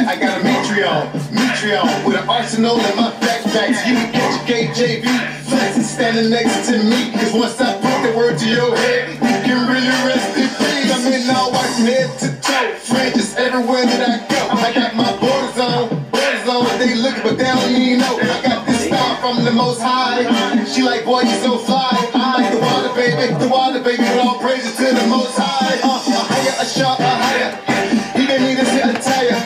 I got a Metreon with an arsenal in my backpacks. You can educate JV, flexing standing next to me. Cause once I put the word to your head, you can really rest in peace. I'm in all white from head to toe, French everywhere that I go. I got my borders on, they looking but they don't even know. I got this style from the most high. She like, boy, you so fly. I'm like the water baby, with all praises to the most high. A higher, a sharp, a higher. He didn't need us to attire.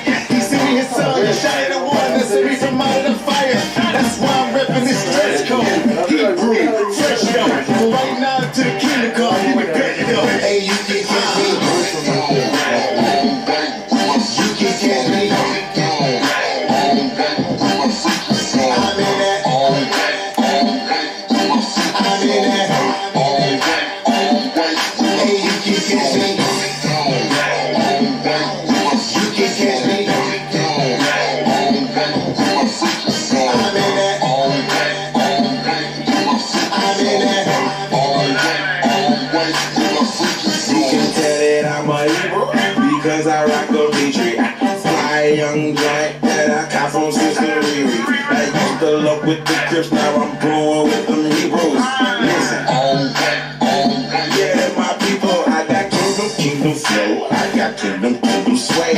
His son, shine the one that saved me from out of the fire. That's why I'm repping this dress code. Hebrew, fresh though. From right now to the kingdom come, you would bet though. Hey, you can catch me. You can catch me. I'm in that. I'm in that. Hey, you can catch me. You can catch me. Because I rock a Petrie, fly a young giant that I caught from Sister Riri. I used to love with the Crips, now I'm brewing with them Hebrews. Listen, yeah, my people, I got kingdom flow, I got kingdom swag.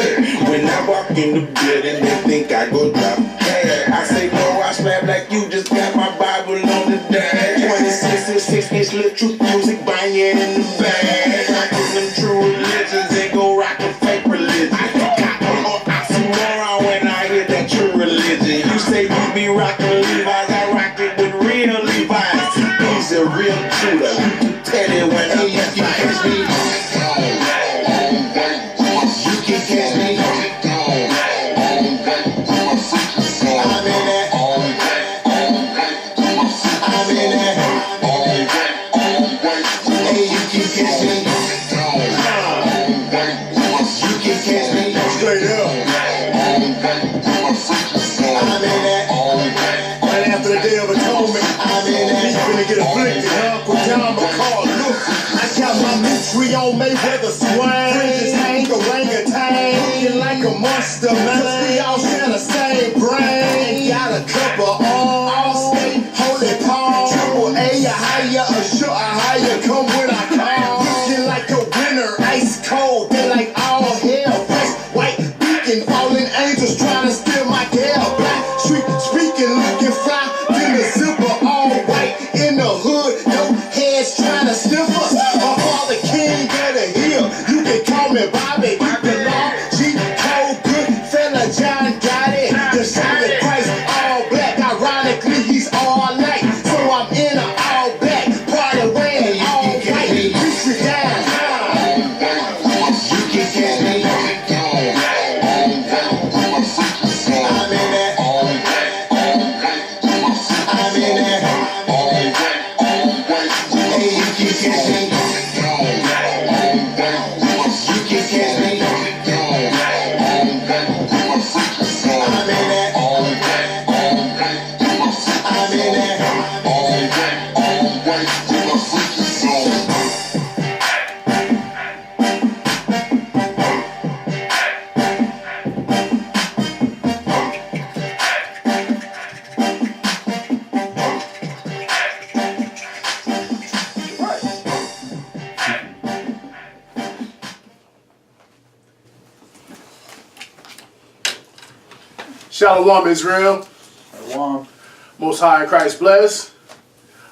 When I walk in the building, they think I go drop dead. I say no, I slap like you just got my Bible on the dash. 26 and 6-inch little truth music banging in the bag. I give them true religions, they go rock a fake religion. I got on oxymoron when I hear that true religion. You say you be rocking Levi's, I rock it with real Levi's. He's a real shooter, you can tell it when he catch me. You can catch me. I'm in that. I'm in that. Hey, you can catch me. You can catch me. Straight up. I'm in that. Right after the Day of Atonement, I'm in that. He's gonna get afflicted, huh? Uncle John McCall, look. I got my mystery on Mayweather swing. Fringes hang orangutan. Looking like a monster, man. Cause we all share the same brain. Got a couple arms. Holy palm. Triple A, a higher, a sure, a higher. Come when I call. Looking like a winner, ice cold. They like all hell. Fresh white beacon, falling angels trying to steal my girl. Black street speaking, looking fly. Then the zipper all white in the hood. No heads trying to sniff us. My father king of the hill. You can call me Bobby. You can law. G code good fella John got it. The shine of Christ all black. Ironically, he's all night. So I'm in an all black party wearing all white. Reach me down. You can catch me. I'm in that. I'm in that. Hey, you can catch me. You can catch me. I'm in that. I'm in that. Shalom, Israel. Shalom. Most High in Christ bless.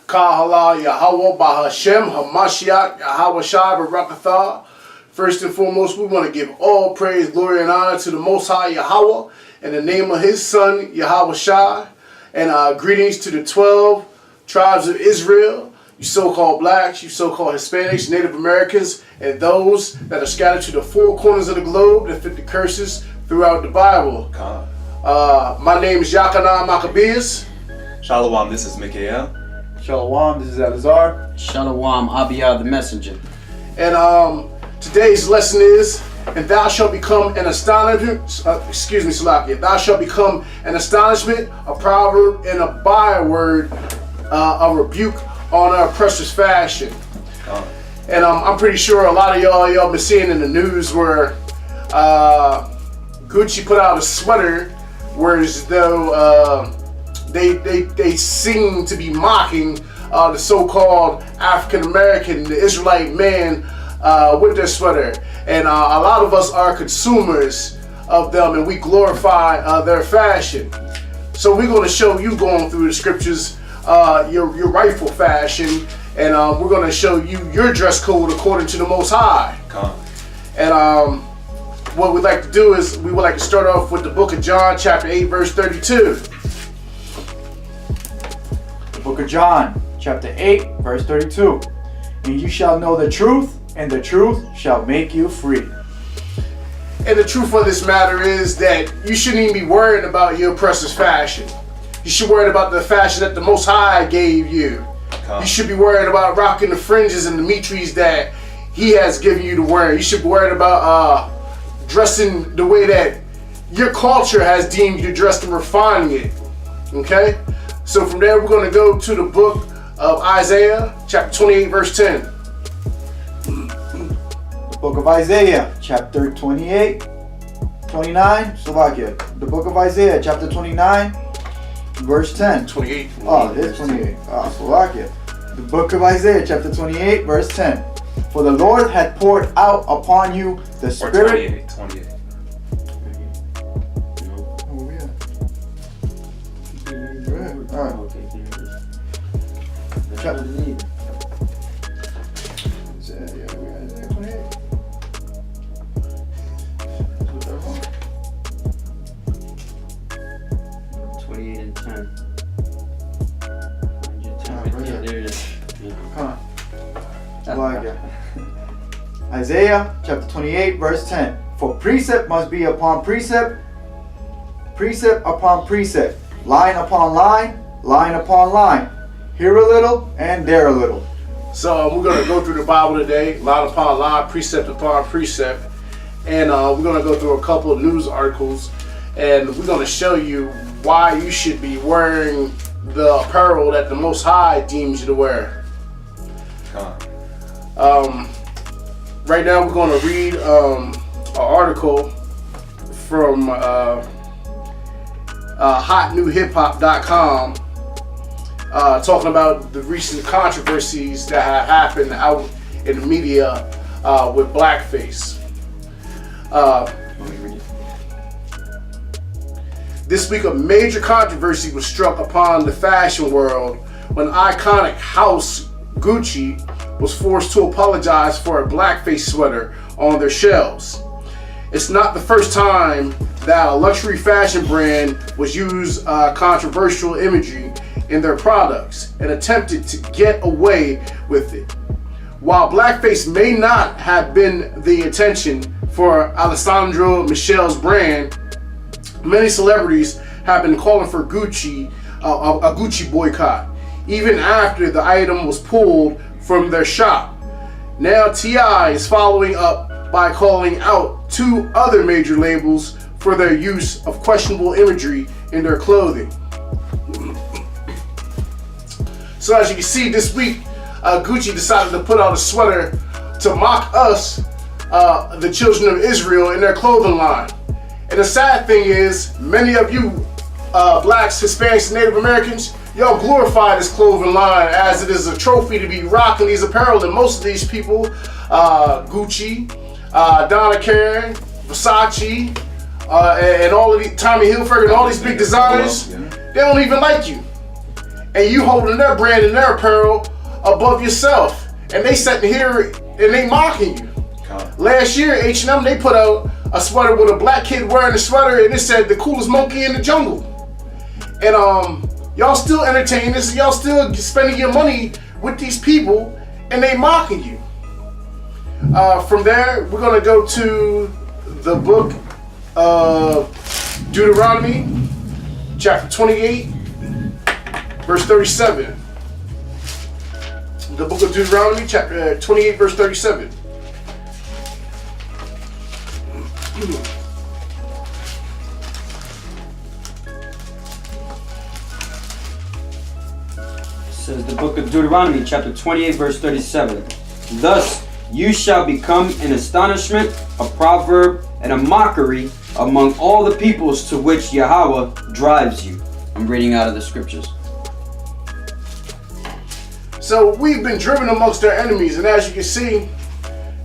Kahala Yahweh Bahashem Hamashiach Yahweh Shai Barakatha. First and foremost, we want to give all praise, glory, and honor to the Most High Yahweh in the name of His Son Yahweh Shai. And greetings to the 12 tribes of Israel, you so-called blacks, you so-called Hispanics, Native Americans, and those that are scattered to the four corners of the globe that fit the curses throughout the Bible. My name is Yakanan Maccabeus. Shalom, this is Mikael. Shalom, this is Elazar. Shalom, Abiyah the messenger. And today's lesson is, and thou shalt become an astonishment, Salakia, thou shalt become an astonishment, a proverb, and a byword, a rebuke on Oppressors Fashion. And I'm pretty sure a lot of y'all been seeing in the news where Gucci put out a sweater where as though they seem to be mocking the so-called African American, the Israelite man with their sweater. And a lot of us are consumers of them, and we glorify their fashion. So we're going to show you, going through the scriptures, your rightful fashion, and we're going to show you your dress code according to the Most High. And what we'd like to do is we would like to start off with the book of John, chapter 8, verse 32. The book of John, chapter 8, verse 32. And you shall know the truth, and the truth shall make you free. And the truth of this matter is that you shouldn't even be worried about your oppressor's fashion. You should worry about the fashion that the Most High gave you. You should be worried about rocking the fringes and the mitris that He has given you to wear. You should be worried about dressing the way that your culture has deemed you to dress and refining it. Okay? So from there, we're going to go to the book of Isaiah, chapter 28, verse 10. The book of Isaiah, chapter 28, 29, Slovakia. The book of Isaiah, chapter 29, verse 10. 28. Oh, it is 28. Slovakia. The book of Isaiah, chapter 28, verse 10. For the Lord hath poured out upon you the Spirit. 28. Isaiah chapter 28 verse 10. For precept must be upon precept, precept upon precept, line upon line, line upon line, here a little and there a little. So we're going to go through the Bible today, line upon line, precept upon precept, and we're going to go through a couple of news articles, and we're going to show you why you should be wearing the apparel that the Most High deems you to wear. Right now we're going to read an article from hotnewhiphop.com talking about the recent controversies that have happened out in the media with blackface. This week a major controversy was struck upon the fashion world when iconic house Gucci was forced to apologize for a blackface sweater on their shelves. It's not the first time that a luxury fashion brand was used controversial imagery in their products and attempted to get away with it. While blackface may not have been the intention for Alessandro Michel's brand, many celebrities have been calling for Gucci a Gucci boycott, even after the item was pulled from their shop. Now T.I. is following up by calling out two other major labels for their use of questionable imagery in their clothing. So as you can see, this week Gucci decided to put out a sweater to mock us, the children of Israel, in their clothing line. And the sad thing is, many of you blacks, Hispanics, and Native Americans, y'all glorify this clothing line as it is a trophy to be rocking these apparel. And most of these people, Gucci, Donna Karan, Versace, and all of these, Tommy Hilfiger, and all these big designers, they don't even like you. and you holding their brand and their apparel above yourself, and they sitting here and they mocking you. Last year, H&M, they put out a sweater with a black kid wearing a sweater, and it said the coolest monkey in the jungle. And y'all still entertaining this, y'all still spending your money with these people, and they mocking you. From there, we're gonna go to the book of Deuteronomy, chapter 28, verse 37. The book of Deuteronomy, chapter 28, verse 37. Says the book of Deuteronomy, chapter 28, verse 37. Thus you shall become an astonishment, a proverb, and a mockery among all the peoples to which Yahweh drives you. I'm reading out of the scriptures. So we've been driven amongst our enemies, and as you can see,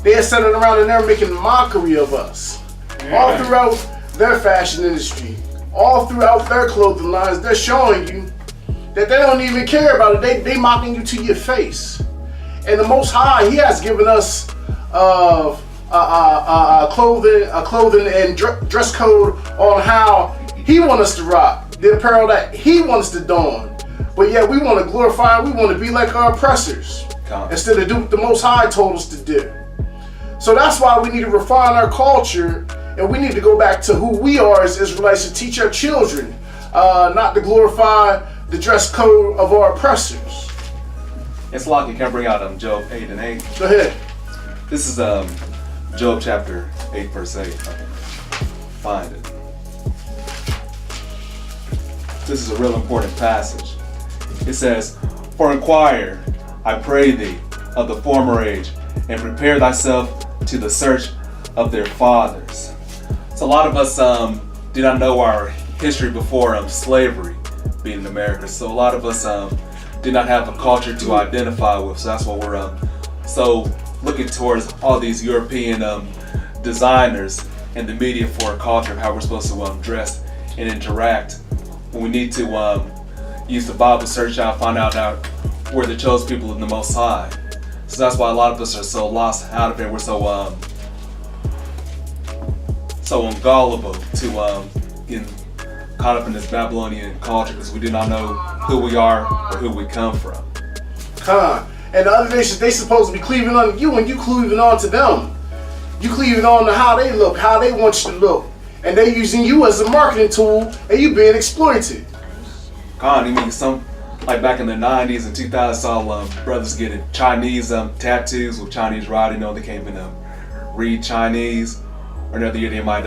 they are sitting around and they're making mockery of us. All throughout their fashion industry, all throughout their clothing lines, they're showing you that they don't even care about it. They mocking you to your face. And the Most High, He has given us clothing and dress code on how He wants us to rock, the apparel that He wants to don. But yet we want to glorify, we want to be like our oppressors instead of do what the Most High told us to do. So that's why we need to refine our culture, and we need to go back to who we are as Israelites to teach our children, not to glorify the dress code of our oppressors. It's like you can bring out Job 8 and 8. Go ahead. This is Job chapter 8, verse 8. Find it. This is a real important passage. It says, "For inquire, I pray thee, of the former age, and prepare thyself to the search of their fathers." So a lot of us do not know our history before slavery being in America. So a lot of us do not have a culture to identify with. So that's what we're so looking towards all these European designers and the media for a culture of how we're supposed to dress and interact. When we need to use the Bible, search out, find out we're the chosen people of the Most High. So that's why a lot of us are so lost out of it. We're so gullible to getting caught up in this Babylonian culture because we do not know who we are or who we come from. And the other nations, they supposed to be cleaving on you, and you cleaving on to them. You cleaving on to how they look, how they want you to look, and they using you as a marketing tool, and you being exploited. You mean some, like back in the 90s and 2000s, saw brothers getting Chinese tattoos with Chinese writing, they can't even read Chinese. Or another year they might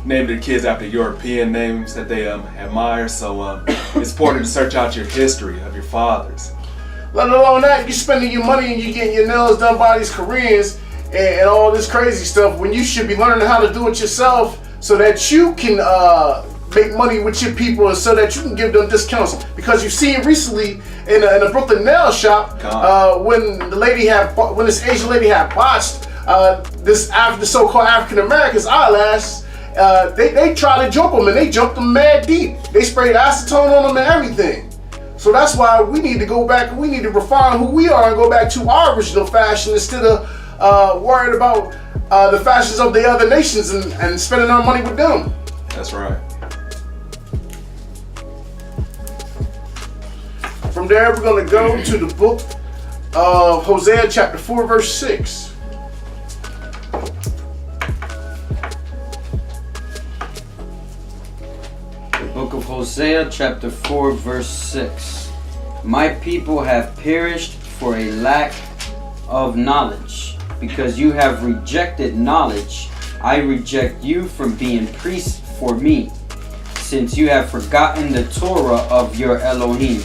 name their kids after European names that they admire. So it's important to search out your history of your fathers. Let alone that, you're spending your money and you're getting your nails done by these Koreans and all this crazy stuff when you should be learning how to do it yourself so that you can make money with your people and so that you can give them discounts. Because you've seen recently in a Brooklyn nail shop when this Asian lady had botched this so-called African American's eyelash, they tried to jump them and they jumped them mad deep. They sprayed acetone on them and everything. So that's why we need to go back and we need to refine who we are and go back to our original fashion instead of worried about the fashions of the other nations and spending our money with them. That's right. From there, we're going to go to the book of Hosea, chapter 4, verse 6. The book of Hosea, chapter 4, verse 6. My people have perished for a lack of knowledge. Because you have rejected knowledge, I reject you from being priests for me. Since you have forgotten the Torah of your Elohim,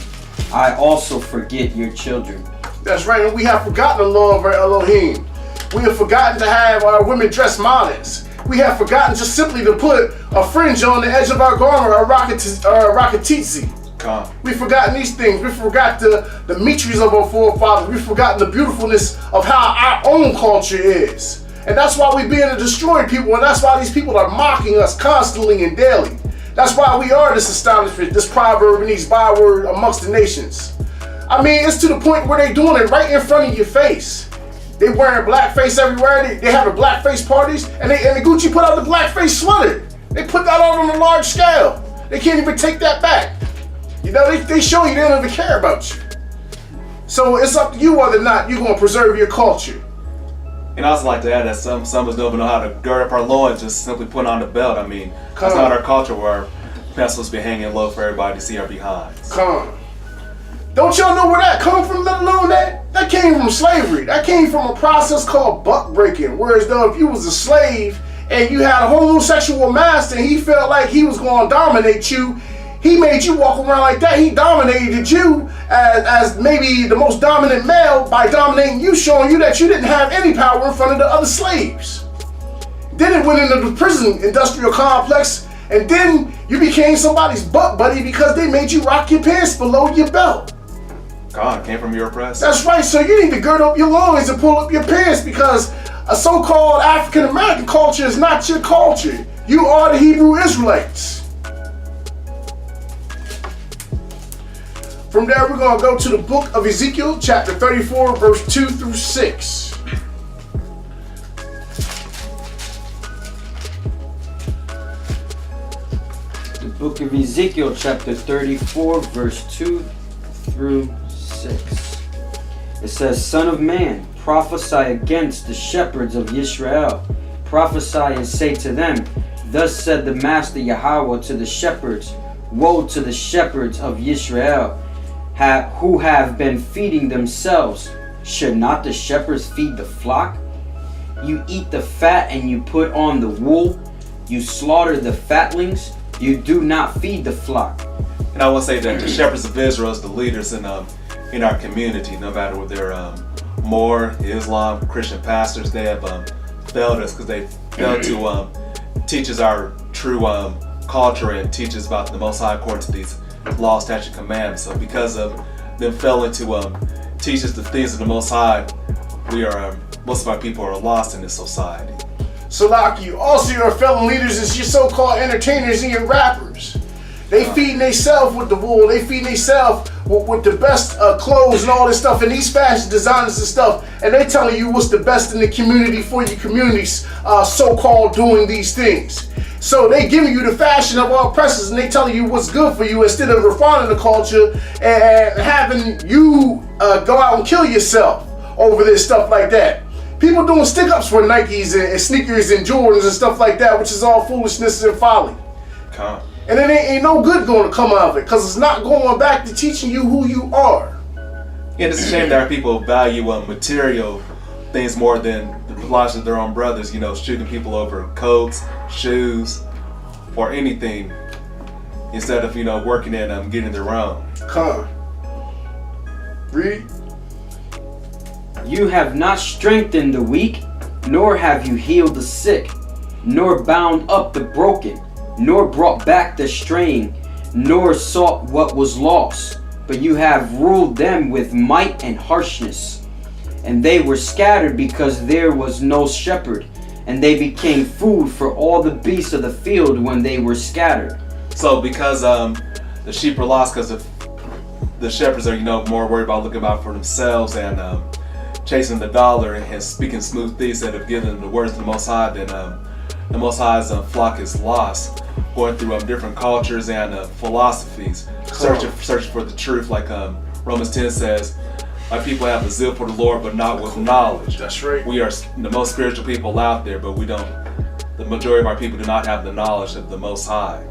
I also forget your children. That's right, and we have forgotten the law of our Elohim. We have forgotten to have our women dress modest. We have forgotten just simply to put a fringe on the edge of our garment, or a rakatitsi. We've forgotten these things. We forgot the mysteries of our forefathers. We've forgotten the beautifulness of how our own culture is. And that's why we're being to destroy people, and that's why these people are mocking us constantly and daily. That's why we are this astonishment, this proverb, and these byword amongst the nations. I mean, it's to the point where they doing it right in front of your face. They wearing blackface everywhere. They having blackface parties, and the Gucci put out the blackface sweater. They put that out on a large scale. They can't even take that back. You know, they show you they don't even care about you. So it's up to you whether or not you're going to preserve your culture. And I also like to add that some of us don't know how to gird up our loins, just simply put on the belt. I mean, that's not our culture where our pants supposed to be hanging low for everybody to see our behinds. Come on. Don't y'all know where that come from, let alone that? That came from slavery. That came from a process called buck breaking. Whereas though if you was a slave and you had a homosexual master and he felt like he was going to dominate you, he made you walk around like that. He dominated you as maybe the most dominant male by dominating you, showing you that you didn't have any power in front of the other slaves. Then it went into the prison industrial complex, and then you became somebody's butt buddy because they made you rock your pants below your belt. God, came from your oppressor. That's right, so you need to gird up your loins and pull up your pants because a so-called African American culture is not your culture. You are the Hebrew Israelites. From there, we're going to go to the book of Ezekiel, chapter 34, verse 2 through 6. The book of Ezekiel, chapter 34, verse 2 through 6. It says, Son of man, prophesy against the shepherds of Israel. Prophesy and say to them, Thus said the Master Yahweh to the shepherds, Woe to the shepherds of Israel, who have been feeding themselves. Should not the shepherds feed the flock? You eat the fat and you put on the wool. You slaughter the fatlings. You do not feed the flock. And I will say that the shepherds of Israel is the leaders in our community, no matter what they're Moor, Islam, Christian pastors. They have failed us because they failed to teach us our true culture and teach us about the Most High according to these law, statute, commandments. So because of them failing to teach us the things of the Most High, most of our people are lost in this society. Salaki, also your fellow leaders is your so-called entertainers and your rappers. They feeding themselves with the wool. They feeding themselves with the best clothes and all this stuff, and these fashion designers and stuff, and they telling you what's the best in the community for your communities, so-called doing these things. So they giving you the fashion of our oppressors, and they telling you what's good for you instead of refining the culture and having you go out and kill yourself over this stuff like that. People doing stick-ups for Nikes and sneakers and Jordans and stuff like that, which is all foolishness and folly. And it ain't no good going to come out of it, because it's not going back to teaching you who you are. And it's a shame that our people value material things more than the lives of their own brothers, shooting people over coats, shoes, or anything, instead of, working and getting their own. Read. You have not strengthened the weak, nor have you healed the sick, nor bound up the broken, nor brought back the straying, nor sought what was lost, but you have ruled them with might and harshness. And they were scattered because there was no shepherd, and they became food for all the beasts of the field when they were scattered. So because the sheep are lost because the shepherds are, more worried about looking out for themselves and chasing the dollar and speaking smooth things instead of giving the words of the Most High, then the Most High's flock is lost, going through different cultures and philosophies, searching for the truth, like Romans 10 says, my people have a zeal for the Lord, but not with knowledge. That's right. We are the most spiritual people out there, but the majority of our people do not have the knowledge of the Most High.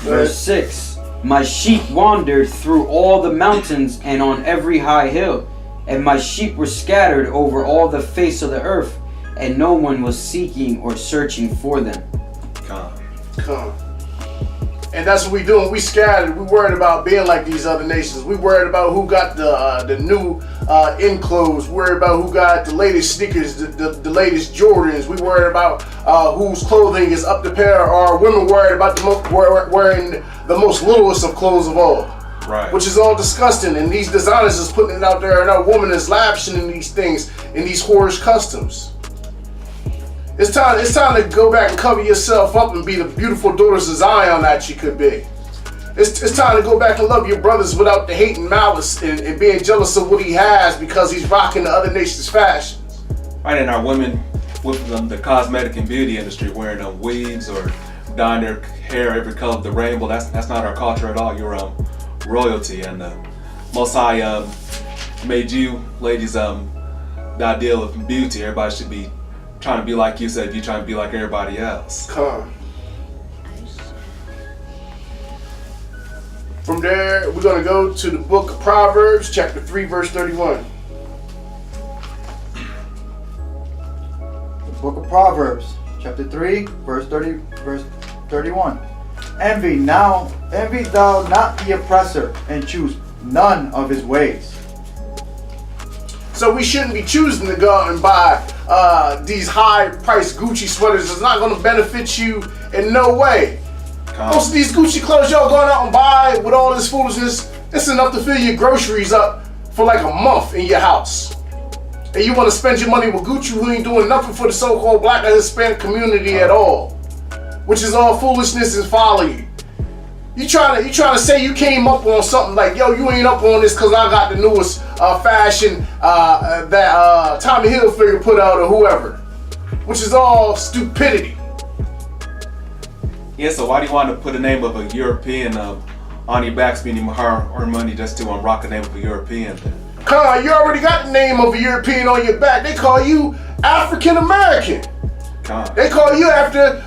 Verse 6, my sheep wandered through all the mountains and on every high hill, and my sheep were scattered over all the face of the earth, and no one was seeking or searching for them. And that's what we doing. We scattered. We worried about being like these other nations. We worried about who got the new in clothes. Worried about who got the latest sneakers, the latest Jordans. We worried about whose clothing is up to par. Or women worried about wearing the most littlest of clothes of all. Right. Which is all disgusting. And these designers is putting it out there, and our woman is lavishing in these things, in these whorish customs. It's time to go back and cover yourself up and be the beautiful daughters of Zion that you could be. It's time to go back and love your brothers without the hate and malice and being jealous of what he has because he's rocking the other nation's fashions. Right, and our women with the cosmetic and beauty industry wearing weaves or dyeing their hair every color of the rainbow, that's not our culture at all. You're royalty, and the Most High made you ladies the ideal of beauty. Everybody should be trying to be like you, so if you're trying to be like everybody else. Come. From there, we're going to go to the book of Proverbs, chapter 3, verse 31. The book of Proverbs, chapter 3, verse 31. Envy thou not the oppressor, and choose none of his ways. So we shouldn't be choosing to go out and buy these high-priced Gucci sweaters. It's not going to benefit you in no way. Most of these Gucci clothes y'all going out and buy with all this foolishness, it's enough to fill your groceries up for like a month in your house. And you want to spend your money with Gucci who ain't doing nothing for the so-called Black and Hispanic community at all, which is all foolishness and folly. You trying to say you came up on something like, yo, you ain't up on this because I got the newest fashion that Tommy Hilfiger put out or whoever, which is all stupidity. Yeah, so why do you want to put the name of a European on your back, spending her money just to rock the name of a European? Con, you already got the name of a European on your back. They call you African American. They call you after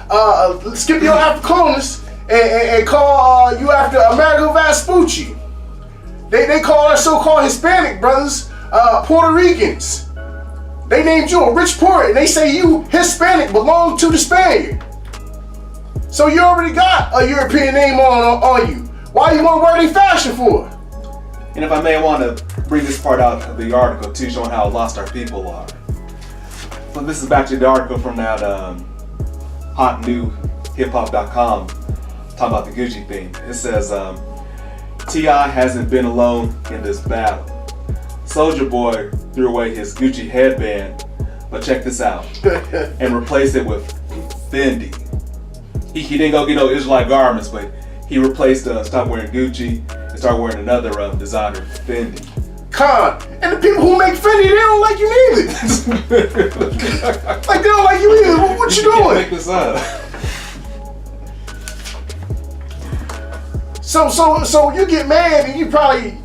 Scipio Africanus and call you after Amerigo Vespucci. They call our so-called Hispanic brothers Puerto Ricans. They named you a rich poet and they say you Hispanic belong to the Spaniard. So you already got a European name on you. Why you want to wear their fashion for? And if I may want to bring this part out of the article too, showing how lost our people are. So this is back to the article from that hotnewhiphop.com talking about the Gucci thing. It says, T.I. hasn't been alone in this battle. Soulja Boy threw away his Gucci headband, but check this out, and replaced it with Fendi. He didn't go get no Israelite garments, but he replaced, stopped wearing Gucci and started wearing another designer, Fendi. Con, and the people who make Fendi, they don't like you neither. Like they don't like you either. What you doing? Make this up. So you get mad and you probably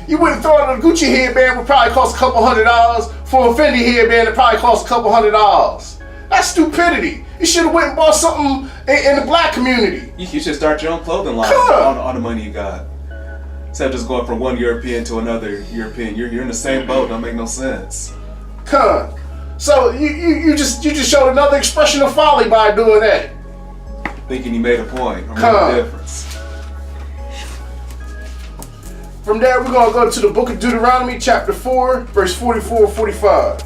you wouldn't throw out a Gucci headband would probably cost a couple $100 for a Fendi headband that probably cost a couple $100. That's stupidity. You should have went and bought something in the black community. You should start your own clothing line on the money you got. Instead of just going from one European to another European. You're in the same boat. Don't make no sense. Con. So you just showed another expression of folly by doing that. Thinking you made a point or made a difference. From there, we're going to go to the book of Deuteronomy, chapter 4, verse 44-45.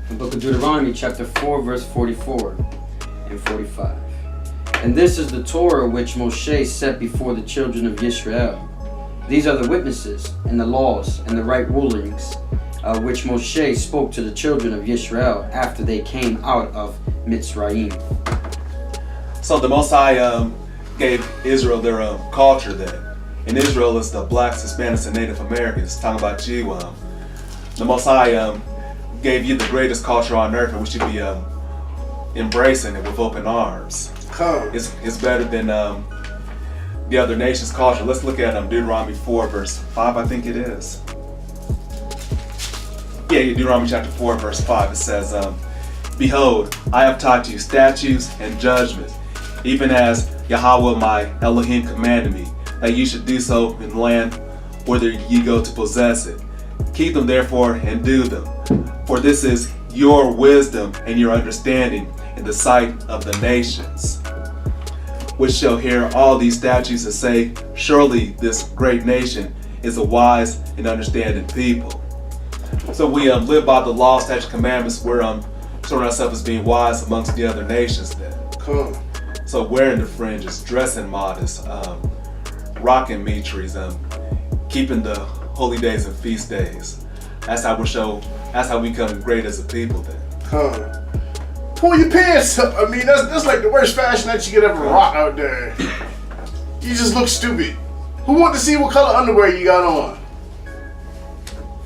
The book of Deuteronomy, chapter 4, verse 44 and 45. And this is the Torah which Moshe set before the children of Israel. These are the witnesses, and the laws, and the right rulings, which Moshe spoke to the children of Israel after they came out of Mitzrayim. So the Most High gave Israel their culture there. In Israel, it's the blacks, Hispanics, and Native Americans. Talking about you, the Most High gave you the greatest culture on earth, and we should be embracing it with open arms. It's better than the other nations' culture. Let's look at Deuteronomy 4, verse 5, I think it is. Yeah, Deuteronomy chapter 4, verse 5, it says, Behold, I have taught you statutes and judgments, even as Yahweh my Elohim commanded me, that you should do so in the land whither ye go to possess it. Keep them therefore and do them, for this is your wisdom and your understanding in the sight of the nations, which shall hear all these statutes and say, surely this great nation is a wise and understanding people. So we live by the law, statutes, commandments. We're showing ourselves as being wise amongst the other nations then. Come. So wearing the fringes, dressing modest, rocking mitris, keeping the holy days and feast days. That's how we become great as a people then. Come. Pull your pants up. I mean, that's like the worst fashion that you could ever rock out there. You just look stupid. Who want to see what color underwear you got on?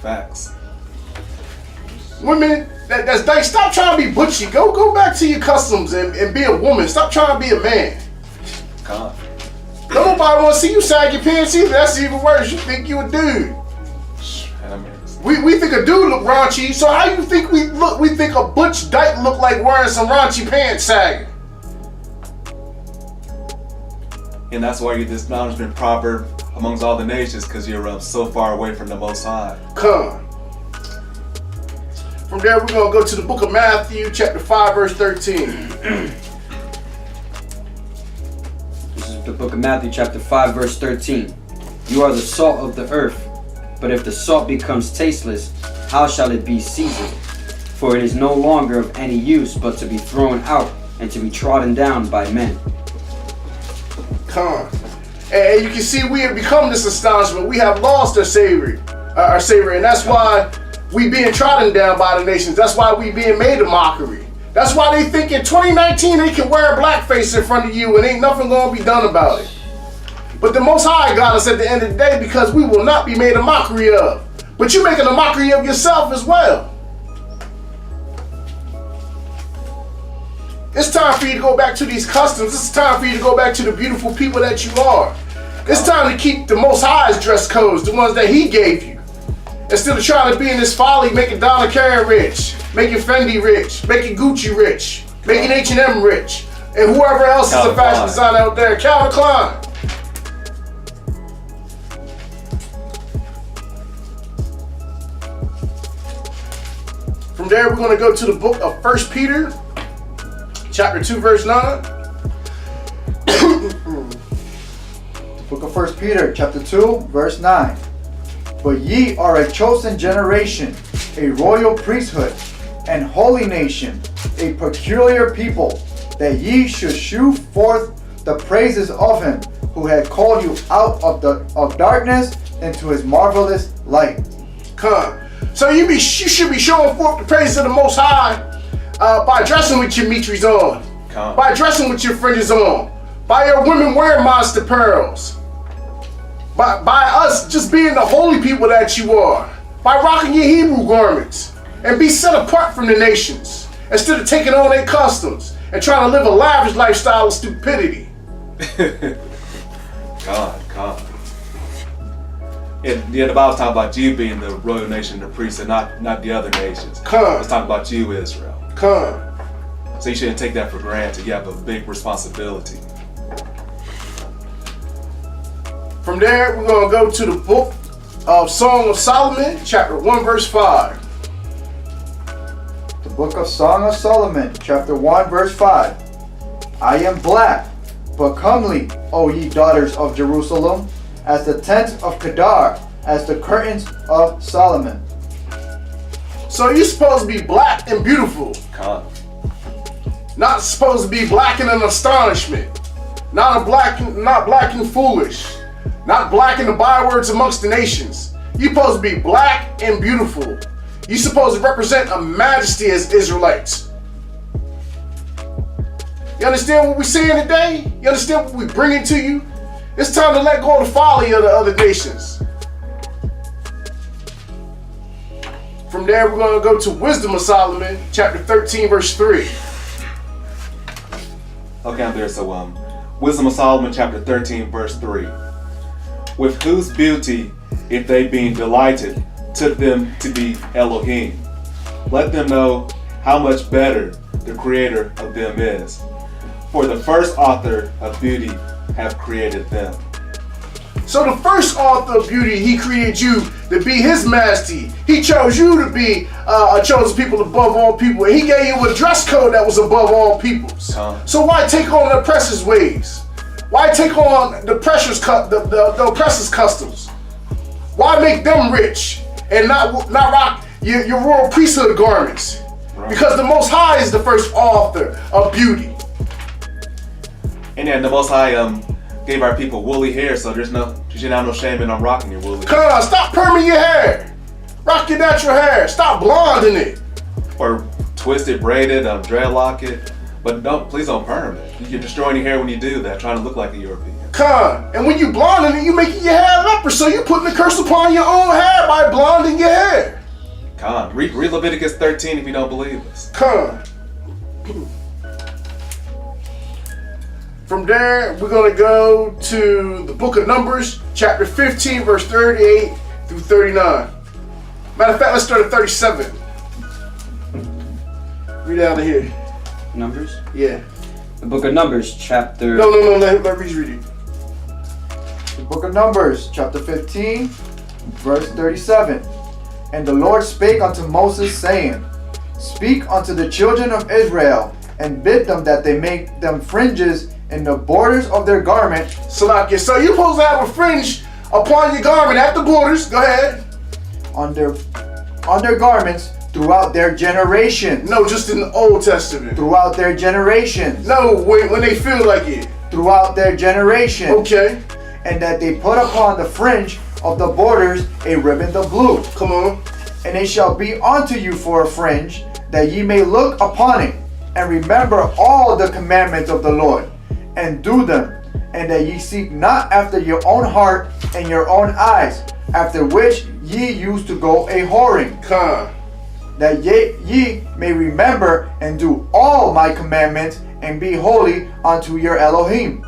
Facts. Women, that's like, stop trying to be butchy. Go back to your customs and be a woman. Stop trying to be a man. Come. Don't nobody want to see you sag your pants either. That's even worse. You think you a dude. We think a dude look raunchy, so how you think we look? We think a butch dyke look like wearing some raunchy pants sagging. And that's why you're this Astonishment proverb amongst all the nations, because you're so far away from the Most High. Come. From there, we're going to go to the book of Matthew, chapter 5, verse 13. This is the book of Matthew, chapter 5, verse 13. You are the salt of the earth, but if the salt becomes tasteless, how shall it be seasoned? For it is no longer of any use but to be thrown out and to be trodden down by men. Come. And you can see we have become this astonishment. We have lost our savory, and that's why we being trodden down by the nations. That's why we being made a mockery. That's why they think in 2019 they can wear a blackface in front of you and ain't nothing gonna be done about it. But the Most High got us at the end of the day because we will not be made a mockery of. But you're making a mockery of yourself as well. It's time for you to go back to these customs. It's time for you to go back to the beautiful people that you are. It's time to keep the Most High's dress codes, the ones that He gave you. Instead of trying to be in this folly, making Donna Karan rich, making Fendi rich, making Gucci rich, making H&M rich, and whoever else is a fashion designer out there, Calvin Klein. From there, we're going to go to the book of 1 Peter, chapter 2, verse 9. The book of 1 Peter, chapter 2, verse 9. But ye are a chosen generation, a royal priesthood, and holy nation, a peculiar people, that ye should shew forth the praises of Him who had called you out of darkness into His marvelous light. Come. So you should be showing forth the praises of the Most High by dressing with your mitris on, by dressing with your fringes on, by your women wearing modest pearls, by us just being the holy people that you are, by rocking your Hebrew garments, and be set apart from the nations, instead of taking on their customs and trying to live a lavish lifestyle of stupidity. God. And the Bible's talking about you being the royal nation, the priest, and not the other nations. Come. It's talking about you, Israel. Come. So you shouldn't take that for granted. You have a big responsibility. From there, we're going to go to the book of Song of Solomon, chapter 1, verse 5. The book of Song of Solomon, chapter 1, verse 5. I am black, but comely, O ye daughters of Jerusalem, as the tents of Kedar, as the curtains of Solomon. So you're supposed to be black and beautiful. Come. Not supposed to be black and an astonishment. Not black and foolish. Not black in the bywords amongst the nations. You're supposed to be black and beautiful. You're supposed to represent a majesty as Israelites. You understand what we're saying today? You understand what we're bringing to you? It's time to let go of the folly of the other nations. From there, we're going to go to Wisdom of Solomon, chapter 13, verse 3. Okay, I'm there. So, Wisdom of Solomon, chapter 13, verse 3. With whose beauty, if they being delighted, took them to be Elohim. Let them know how much better the creator of them is. For the first author of beauty have created them. So the first author of beauty, He created you to be His majesty. He chose you to be a chosen people above all people. And He gave you a dress code that was above all peoples. So why take on the oppressor's ways? Why take on the oppressor's customs? Why make them rich and not rock your royal priesthood garments? Right. Because the Most High is the first author of beauty. And then the Most High gave our people woolly hair, so you should have no shame in rocking your woolly hair. Come on, stop perming your hair. Rock your natural hair. Stop blonding it. Or twist it, braid it, dreadlock it. But please don't perm it. You're destroying your hair when you do that, trying to look like a European. And when you blonding it, you making your hair leprous, so you putting the curse upon your own hair by blonding your hair. Read Leviticus 13 if you don't believe us. From there, we're going to go to the book of Numbers, chapter 15, verse 38 through 39. Matter of fact, let's start at 37. Read out of here. Numbers? Yeah. The book of Numbers, chapter... No, let me read it. The book of Numbers, chapter 15, verse 37. And the Lord spake unto Moses, saying, Speak unto the children of Israel, and bid them that they make them fringes in the borders of their garment. Salakia. So you're supposed to have a fringe upon your garment at the borders. Go ahead. On their garments throughout their generations. No, just in the Old Testament. Throughout their generations. No, when they feel like it. Throughout their generations. Okay. And that they put upon the fringe of the borders a ribbon of blue. Come on. And it shall be unto you for a fringe, that ye may look upon it, and remember all the commandments of the Lord, and do them, and that ye seek not after your own heart and your own eyes, after which ye used to go a whoring. That ye may remember and do all my commandments, and be holy unto your Elohim.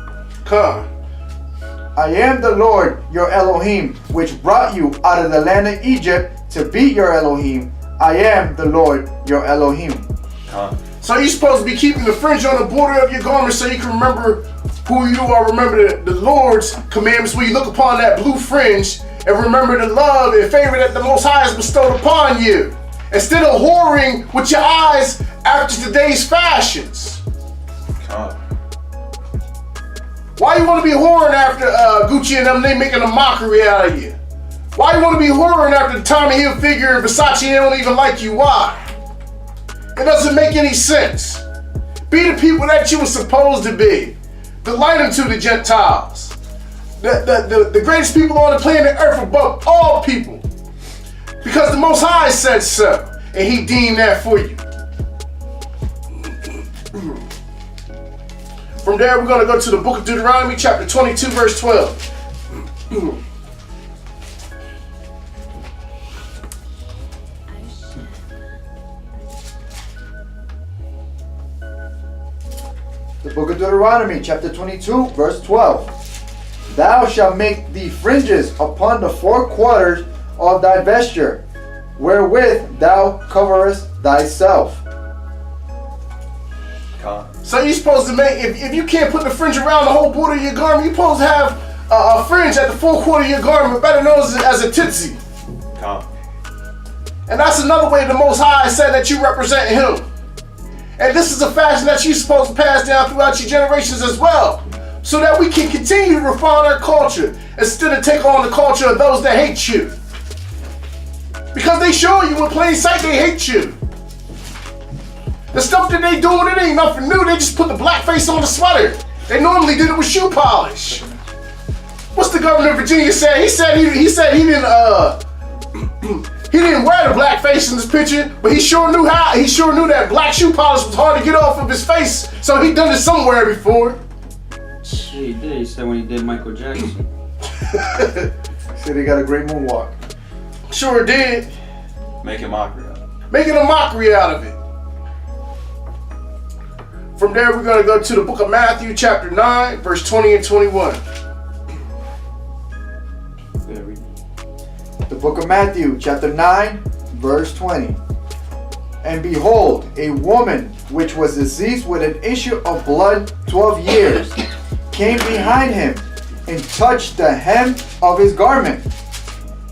I am the Lord your Elohim, which brought you out of the land of Egypt to be your Elohim. I am the Lord your Elohim. So you're supposed to be keeping the fringe on the border of your garment so you can remember who you are. Remember the Lord's commandments when you look upon that blue fringe, and remember the love and favor that the Most High has bestowed upon you. Instead of whoring with your eyes after today's fashions. Why you want to be whoring after Gucci and them? They making a mockery out of you. Why you want to be whoring after Tommy Hilfiger and Versace? They don't even like you. Why? It doesn't make any sense. Be the people that you were supposed to be. The light unto the Gentiles. The greatest people on the planet Earth above all people. Because the Most High said so. And He deemed that for you. From there, we're going to go to the book of Deuteronomy, chapter 22, verse 12. The book of Deuteronomy, chapter 22, verse 12. Thou shalt make thee fringes upon the four quarters of thy vesture, wherewith thou coverest thyself. So you're supposed to make, if you can't put the fringe around the whole border of your garment, you're supposed to have a fringe at the full quarter of your garment, better known as a titsi. And that's another way the Most High said that you represent Him. And this is a fashion that you're supposed to pass down throughout your generations as well, so that we can continue to refine our culture instead of take on the culture of those that hate you. Because they show you in plain sight they hate you. The stuff that they doing, it ain't nothing new. They just put the blackface on the sweater. They normally did it with shoe polish. What's the governor of Virginia say? He said he didn't he didn't wear the blackface in this picture, but he sure knew that black shoe polish was hard to get off of his face. So he done it somewhere before. He did. He said when he did Michael Jackson. Said he got a great moonwalk. Sure did. Making mockery out of it. Making a mockery out of it. From there, we're going to go to the book of Matthew, chapter 9, verse 20 and 21. The book of Matthew, chapter 9, verse 20. And behold, a woman which was diseased with an issue of blood 12 years came behind him and touched the hem of his garment.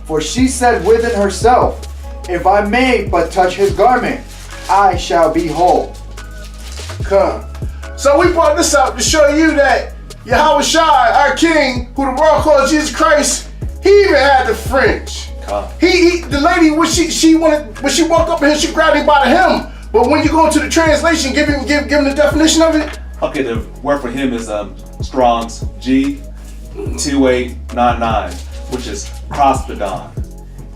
For she said within herself, if I may but touch his garment, I shall be whole. So we brought this out to show you that Yahweh Shai, our King, who the world calls Jesus Christ, He even had the fringe. The lady when she walked up to him, she grabbed him by the hem. But when you go into the translation, give him the definition of it. Okay, the word for him is Strong's G2899, which is prostodon.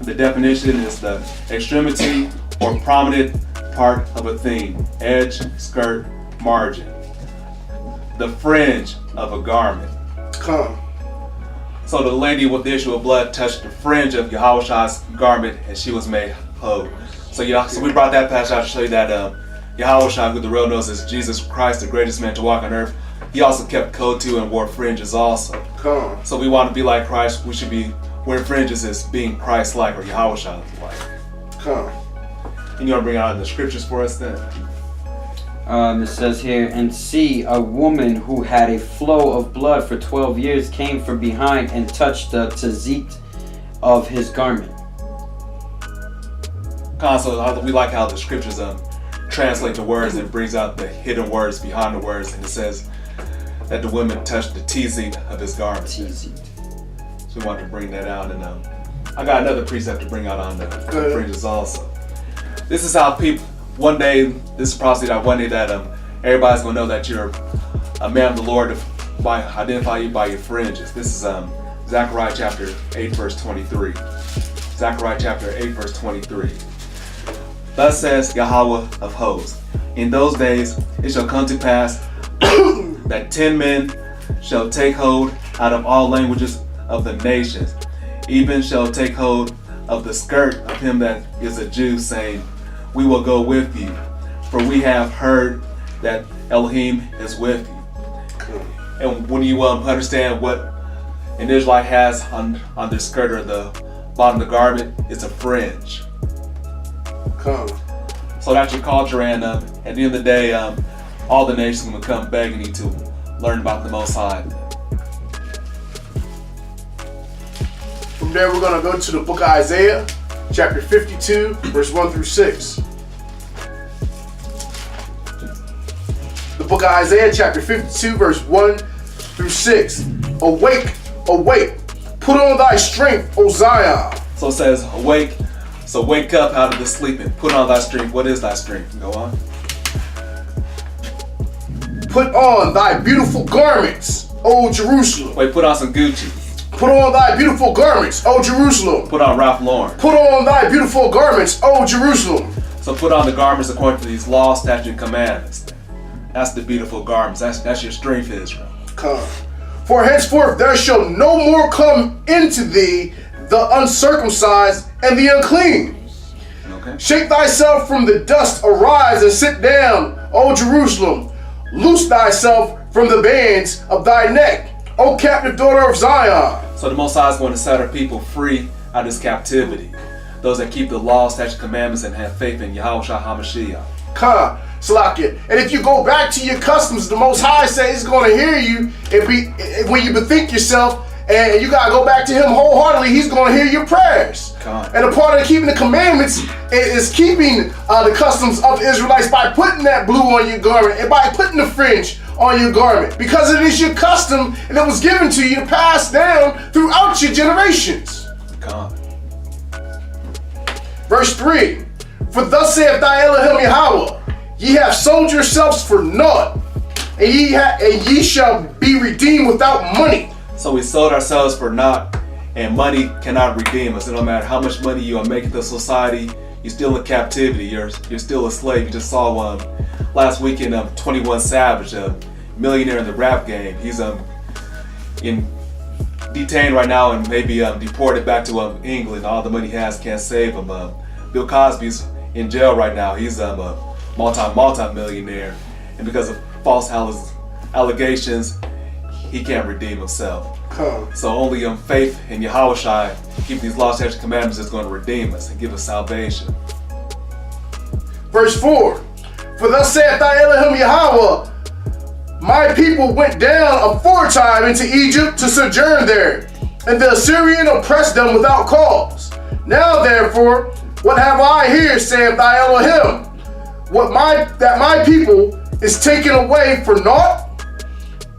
The definition is the extremity or prominent part of a thing, edge, skirt, margin. The fringe of a garment. Come. So the lady with the issue of blood touched the fringe of Yahushua's garment and she was made whole. So we brought that passage out to show you that Yahushua, who the world knows as Jesus Christ, the greatest man to walk on earth, he also kept code too and wore fringes also. Come. So we want to be like Christ. We should be wearing fringes as being Christ-like or Yahushua-like. Come. And you want to bring out the scriptures for us then? It says here, and see, a woman who had a flow of blood for 12 years came from behind and touched the tzit of his garment. So we like how the scriptures translate the words and brings out the hidden words behind the words, and it says that the woman touched the tzit of his garment. Tzit. So we want to bring that out, and I got another precept to bring out on the fringes also. This is how people. One day, this is prophecy that one day that everybody's gonna know that you're a man of the Lord by identify you by your fringes. This is Zechariah chapter 8 verse 23. Zechariah chapter 8 verse 23. Thus says Yahweh of hosts, in those days it shall come to pass that 10 men shall take hold out of all languages of the nations, even shall take hold of the skirt of him that is a Jew, saying, we will go with you, for we have heard that Elohim is with you. And when you understand what an Israelite has on their skirt or the bottom of the garment, it's a fringe. Come. So that's your culture, and at the end of the day, all the nations will come begging you to learn about the Most High. From there, we're going to go to the book of Isaiah, chapter 52, verse 1 through 6. The book of Isaiah, chapter 52, verse 1 through 6. Awake, awake, put on thy strength, O Zion. So it says, awake. So wake up out of the sleep and put on thy strength. What is thy strength? Go on. Put on thy beautiful garments, O Jerusalem. Wait, put on some Gucci. Put on thy beautiful garments, O Jerusalem. Put on Ralph Lauren. Put on thy beautiful garments, O Jerusalem. So put on the garments according to these laws, statutes, and commandments. That's the beautiful garments. That's your strength, Israel. Come. For henceforth there shall no more come into thee the uncircumcised and the unclean. Okay. Shake thyself from the dust, arise and sit down, O Jerusalem. Loose thyself from the bands of thy neck, O captive daughter of Zion. So the Most High is going to set our people free out of this captivity. Those that keep the law, statutes, commandments, and have faith in Yahushua HaMashiach. Come, Salakia. And if you go back to your customs, the Most High says He's going to hear you. When you bethink yourself, and you gotta go back to Him wholeheartedly, He's gonna hear your prayers. And a part of keeping the commandments is keeping the customs of the Israelites by putting that blue on your garment and by putting the fringe on your garment, because it is your custom and it was given to you to pass down throughout your generations. Verse 3. For thus saith thy Elohim Yahweh, ye have sold yourselves for naught, and ye shall be redeemed without money. So we sold ourselves for naught, and money cannot redeem us. It don't matter how much money you are making to society, you're still in captivity. You're still a slave. You just saw one last weekend of 21 Savage, a millionaire in the rap game. He's detained right now and maybe deported back to England. All the money he has can't save him. Bill Cosby's in jail right now. He's a multi-millionaire, and because of false allegations, he can't redeem himself. So only faith in Yahushua, keeping these laws, statutes, and commandments is going to redeem us and give us salvation. Verse 4. For thus saith thy Elohim Yahweh, my people went down aforetime into Egypt to sojourn there, and the Assyrian oppressed them without cause. Now therefore, what have I here, saith thy Elohim? That my people is taken away for naught?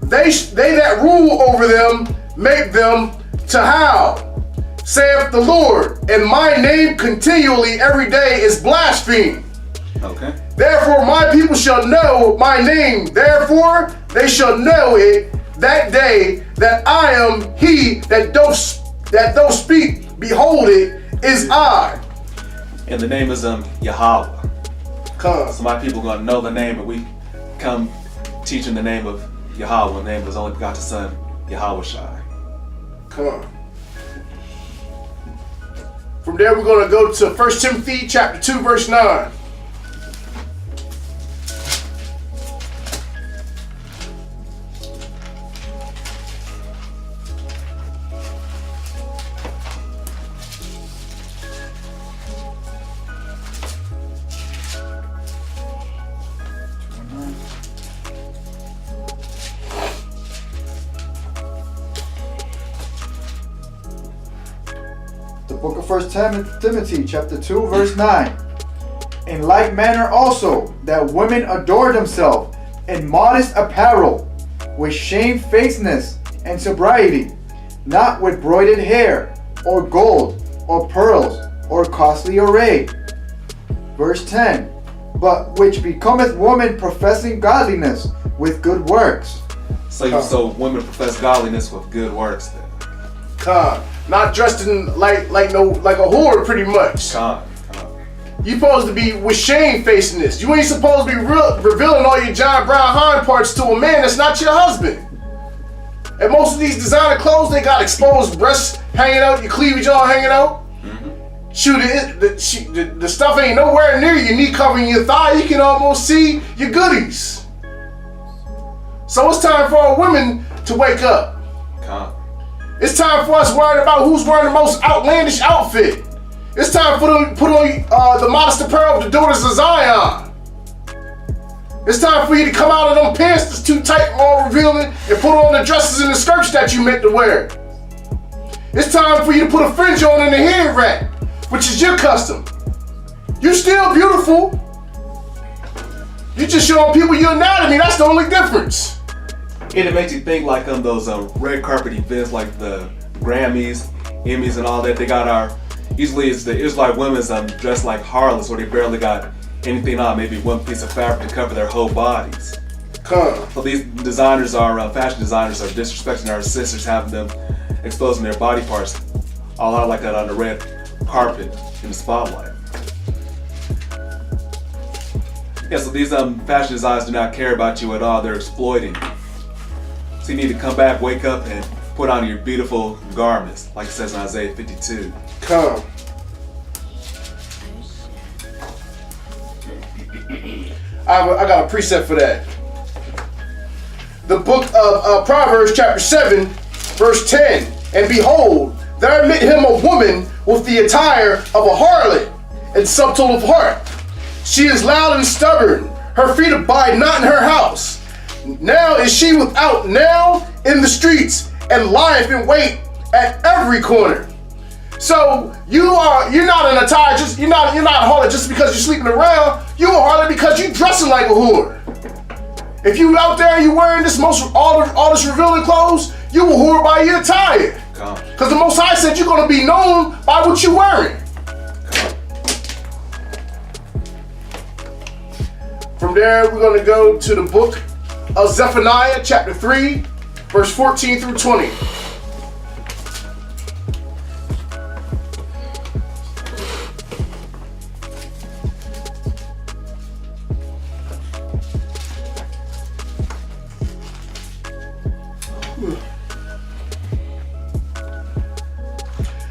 They that rule over them make them to howl. saith the Lord, and my name continually every day is blasphemed. Okay. Therefore my people shall know my name. Therefore they shall know it that day that I am he that doth speak. Behold, it is I. And the name is Yahweh. Come. So my people are going to know the name, and we come teaching the name of Yahweh, the name of his only begotten Son, Yahweh Shai. Come on. From there we're going to go to 1 Timothy chapter 2 verse 9. The book of 1 Timothy chapter 2 verse 9. In like manner also that women adore themselves in modest apparel, with shamefacedness and sobriety, not with broided hair, or gold, or pearls, or costly array. Verse 10. But which becometh woman professing godliness with good works. So women profess godliness with good works then. Come. Not dressed in like a whore pretty much. Come. You supposed to be with shamefacedness. You ain't supposed to be revealing all your giant brown hind parts to a man that's not your husband. And most of these designer clothes, they got exposed breasts hanging out, your cleavage all hanging out. Mm-hmm. Shoot, the stuff ain't nowhere near your knee covering your thigh. You can almost see your goodies. So it's time for our women to wake up. Come. It's time for us worrying about who's wearing the most outlandish outfit. It's time for them to put on the modest apparel of the daughters of Zion. It's time for you to come out of them pants that's too tight and all revealing and put on the dresses and the skirts that you meant to wear. It's time for you to put a fringe on in the head wrap, which is your custom. You still beautiful. You just showing people your anatomy. That's the only difference. And it makes you think like on those red carpet events like the Grammys, Emmys and all that. They got usually it's the Israelite women's dressed like harlots, where they barely got anything on, maybe one piece of fabric to cover their whole bodies. Come. So these designers fashion designers are disrespecting our sisters, having them exposing their body parts all out like that on the red carpet in the spotlight. Yeah, so these fashion designers do not care about you at all. They're exploiting you. So you need to come back, wake up, and put on your beautiful garments, like it says in Isaiah 52. Come. I got a precept for that. The book of Proverbs chapter 7 verse 10. And behold, there met him a woman with the attire of a harlot and subtle of heart. She is loud and stubborn. Her feet abide not in her house. Now is she without now in the streets, and lieth in wait at every corner. So you're not an attire, you're not a harlot just because you're sleeping around. You a harlot because you dressing like a whore. If you out there and you wearing all this revealing clothes, you a whore by your attire. Because the Most High said you're gonna be known by what you're wearing. From there, we're gonna go to the book of Zephaniah chapter 3, verse 14 through 20.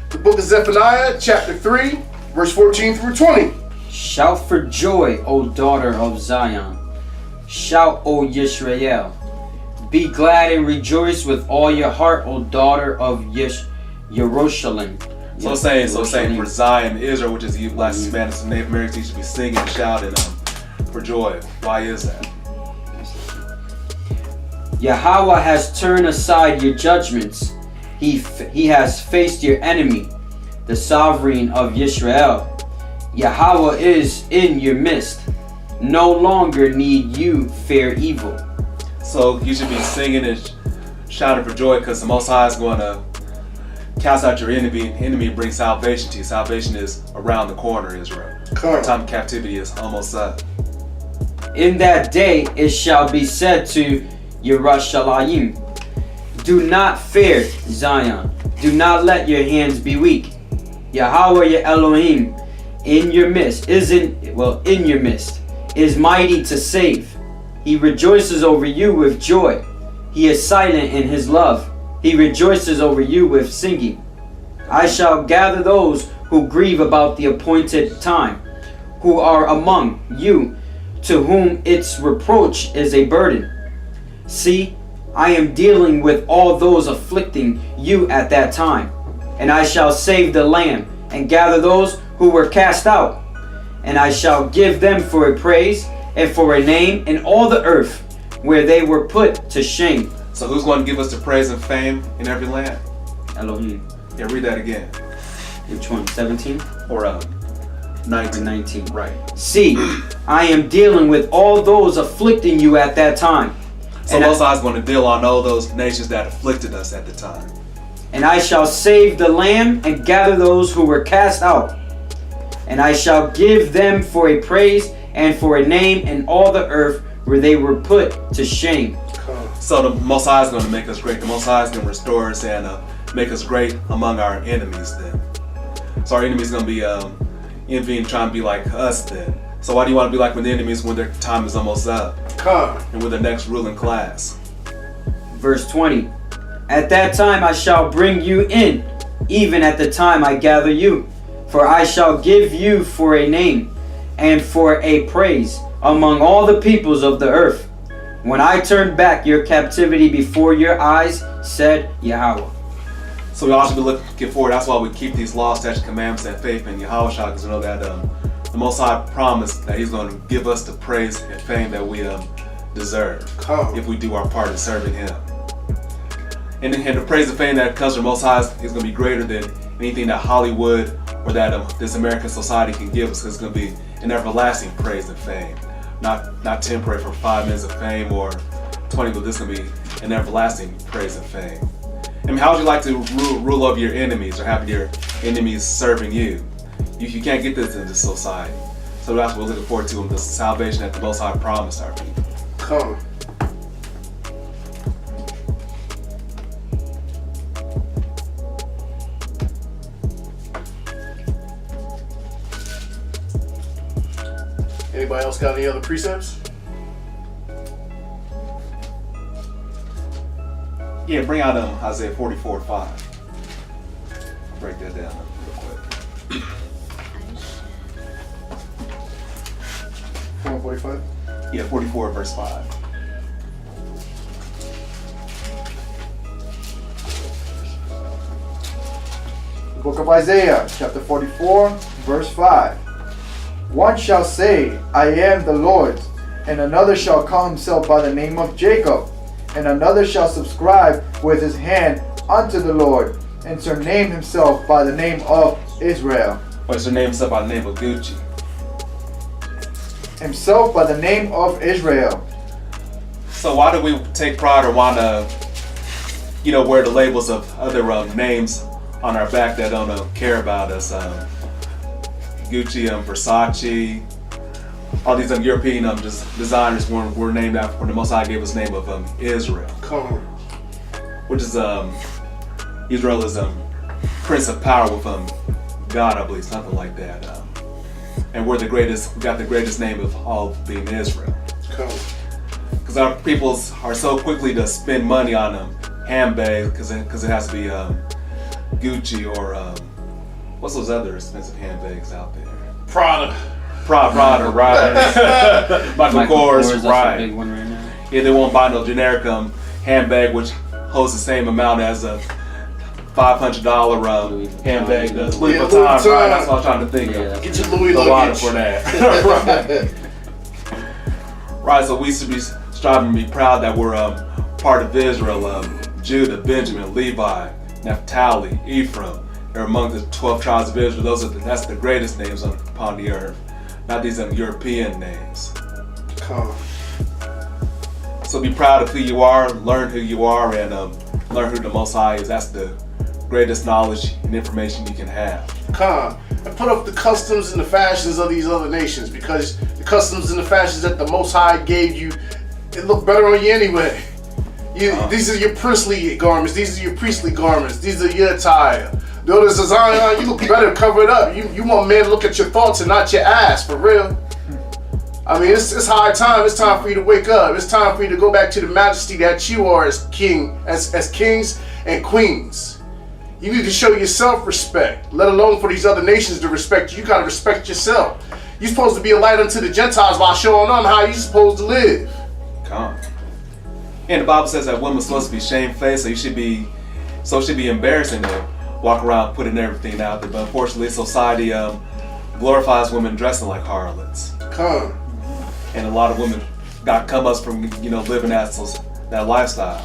The book of Zephaniah chapter 3, verse 14 through 20. Shout for joy, O daughter of Zion. Shout, O Yisrael. Be glad and rejoice with all your heart, O daughter of Jerusalem. So saying for Zion, Israel, which is the black, Spanish, and Native Americans, you should be singing and shouting for joy. Why is that? Yahweh has turned aside your judgments. He has faced your enemy, the sovereign of Israel. Yahweh is in your midst. No longer need you fear evil. So you should be singing and shouting for joy because the Most High is going to cast out your enemy and bring salvation to you. Salvation is around the corner, Israel. Our time of captivity is almost up. In that day it shall be said to Yerushalayim, do not fear, Zion. Do not let your hands be weak. Yahweh your Elohim in your midst is mighty to save. He rejoices over you with joy. He is silent in his love. He rejoices over you with singing. I shall gather those who grieve about the appointed time, who are among you, to whom its reproach is a burden. See, I am dealing with all those afflicting you at that time, and I shall save the lamb and gather those who were cast out, and I shall give them for a praise and for a name in all the earth where they were put to shame. So who's going to give us the praise and fame in every land? Elohim. Yeah, read that again. Which one? 17? Or 19. 19. Right. See, I am dealing with all those afflicting you at that time. So Most High is going to deal on all those nations that afflicted us at the time. And I shall save the lamb and gather those who were cast out. And I shall give them for a praise and for a name in all the earth where they were put to shame. So the Most High is going to make us great. The Most High is going to restore us and make us great among our enemies then. So our enemies going to be envying, trying to be like us then. So why do you want to be like when the enemies when their time is almost up? And with the next ruling class? Verse 20. At that time I shall bring you in, even at the time I gather you. For I shall give you for a name and for a praise among all the peoples of the earth. When I turn back your captivity before your eyes, said Yahweh. So we all should be looking forward. That's why we keep these laws, statutes, commandments, and faith in Yahweh, because we know that the Most High promised that He's going to give us the praise and fame that we deserve if we do our part in serving Him. And the praise and fame that comes from Most High is going to be greater than anything that Hollywood or that this American society can give us. It's going to be an everlasting praise and fame, not temporary for 5 minutes of fame or 20, but this is going to be an everlasting praise and fame. I mean, how would you like to rule over your enemies or have your enemies serving you? You can't get this in this society. So that's what we're looking forward to, the salvation that the Most High promised our people. Anybody else got any other precepts? Yeah, bring out Isaiah 44:5. Break that down real quick. 4:45. Yeah, 44 verse 5. The book of Isaiah, chapter 44, verse 5. One shall say, I am the Lord's, and another shall call himself by the name of Jacob, and another shall subscribe with his hand unto the Lord, and surname himself by the name of Israel. Or surname himself by the name of Gucci. Himself by the name of Israel. So why do we take pride or want to, wear the labels of other names on our back that don't care about us? Gucci, Versace, all these European designers were named after when the Most High gave us the name of Israel. Which is Israel is Prince of Power with God, I believe, something like that. And we're the greatest. We got the greatest name of all, being Israel. Because our peoples are so quickly to spend money on handbags because it has to be Gucci or what's those other expensive handbags out there? Prada, right? Michael Kors, right? Big one right now. Yeah, they won't buy no generic handbag which holds the same amount as a $500 handbag. Louis Vuitton, right? That's what I was trying to think of. Get your Louis luggage for that. Right. So we should be striving to be proud that we're part of Israel. Judah, Benjamin, Levi, Naphtali, Ephraim. They're among the 12 tribes of Israel. That's the greatest names upon the earth, not these European names. So be proud of who you are, learn who you are, and learn who the Most High is. That's the greatest knowledge and information you can have. And put up the customs and the fashions of these other nations, because the customs and the fashions that the Most High gave you, it look better on you anyway. These are your priestly garments. These are your priestly garments. These are your attire. The others design, you look better covered up. You want men to look at your thoughts and not your ass, for real. I mean, it's high time. It's time for you to wake up. It's time for you to go back to the majesty that you are as kings and queens. You need to show yourself respect, let alone for these other nations to respect you. You got to respect yourself. You're supposed to be a light unto the Gentiles while showing them how you're supposed to live. And the Bible says that women's supposed to be shamefaced, so it should be embarrassing to walk around putting everything out there. But unfortunately, society glorifies women dressing like harlots. And a lot of women got come ups from living that lifestyle.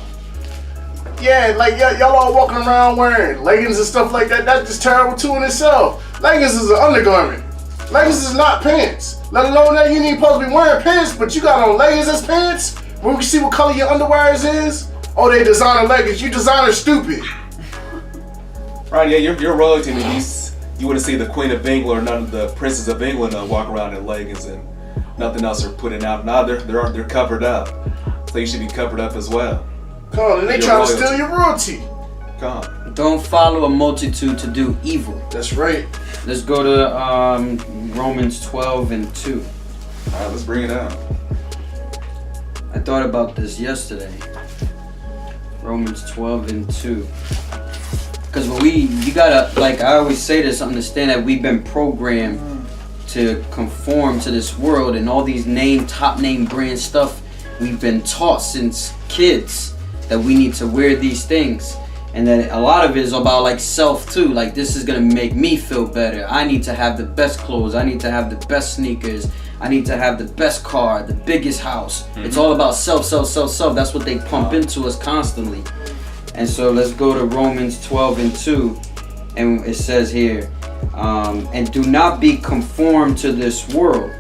Yeah, like y'all all walking around wearing leggings and stuff like that. That's just terrible too in itself. Leggings is an undergarment. Leggings is not pants. Let alone that you ain't supposed to be wearing pants, but you got on leggings as pants. When we see what color your underwear is, oh, they designer leggings. You designer stupid. Right? Yeah, you're royalty. You wouldn't see the Queen of England or none of the princes of England walk around in leggings and nothing else are putting out. Now they're covered up, so you should be covered up as well. And they trying to steal your royalty. Don't follow a multitude to do evil. That's right. Let's go to Romans 12:2. All right, let's bring it out. I thought about this yesterday. Romans 12:2. Because you gotta, like I always say this, understand that we've been programmed to conform to this world and all these top name brand stuff. We've been taught since kids that we need to wear these things, and that a lot of it is about like self too. Like, this is gonna make me feel better. I need to have the best clothes. I need to have the best sneakers. I need to have the best car, the biggest house. It's all about self. That's what they pump into us constantly. And so let's go to Romans 12:2, and it says here, and do not be conformed to this world,